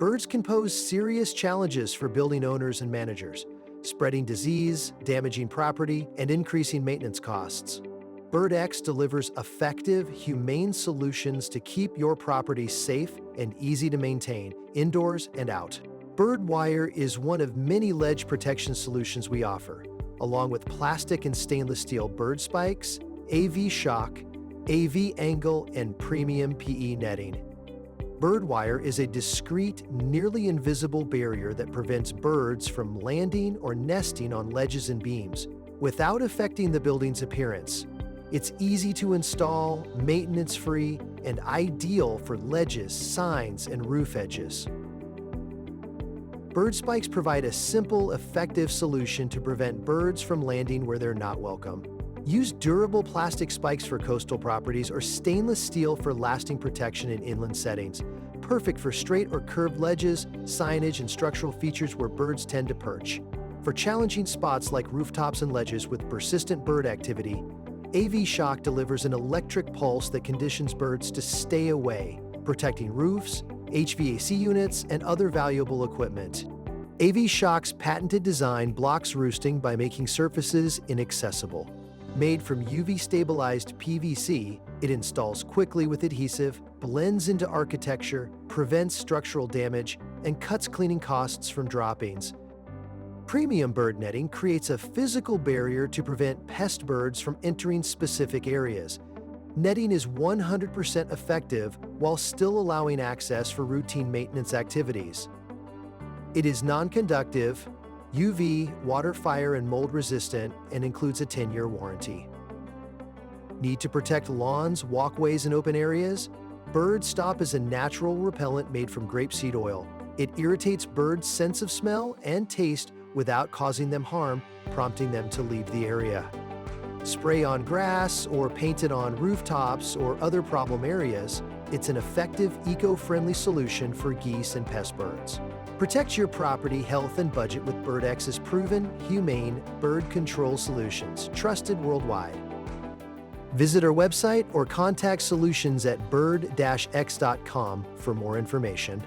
Birds can pose serious challenges for building owners and managers, spreading disease, damaging property, and increasing maintenance costs. BirdX delivers effective, humane solutions to keep your property safe and easy to maintain, indoors and out. Bird wire is one of many ledge protection solutions we offer, along with plastic and stainless steel bird spikes, AviShock, AV angle, and premium PE netting. Bird wire is a discreet, nearly invisible barrier that prevents birds from landing or nesting on ledges and beams without affecting the building's appearance. It's easy to install, maintenance-free, and ideal for ledges, signs, and roof edges. Bird spikes provide a simple, effective solution to prevent birds from landing where they're not welcome. Use durable plastic spikes for coastal properties or stainless steel for lasting protection in inland settings, perfect for straight or curved ledges, signage, and structural features where birds tend to perch. For challenging spots like rooftops and ledges with persistent bird activity, AviShock delivers an electric pulse that conditions birds to stay away, protecting roofs, HVAC units, and other valuable equipment. AviShock's patented design blocks roosting by making surfaces inaccessible. Made from UV-stabilized PVC, it installs quickly with adhesive, blends into architecture, prevents structural damage, and cuts cleaning costs from droppings. Premium bird netting creates a physical barrier to prevent pest birds from entering specific areas. Netting is 100% effective while still allowing access for routine maintenance activities. It is non-conductive, UV, water, fire, and mold resistant, and includes a 10-year warranty. Need to protect lawns, walkways, and open areas? Bird Stop is a natural repellent made from grapeseed oil. It irritates birds' sense of smell and taste without causing them harm, prompting them to leave the area. Spray on grass or paint it on rooftops or other problem areas, it's an effective, eco-friendly solution for geese and pest birds. Protect your property health and budget with BirdX's proven, humane bird control solutions, trusted worldwide. Visit our website or contact solutions at bird-x.com for more information.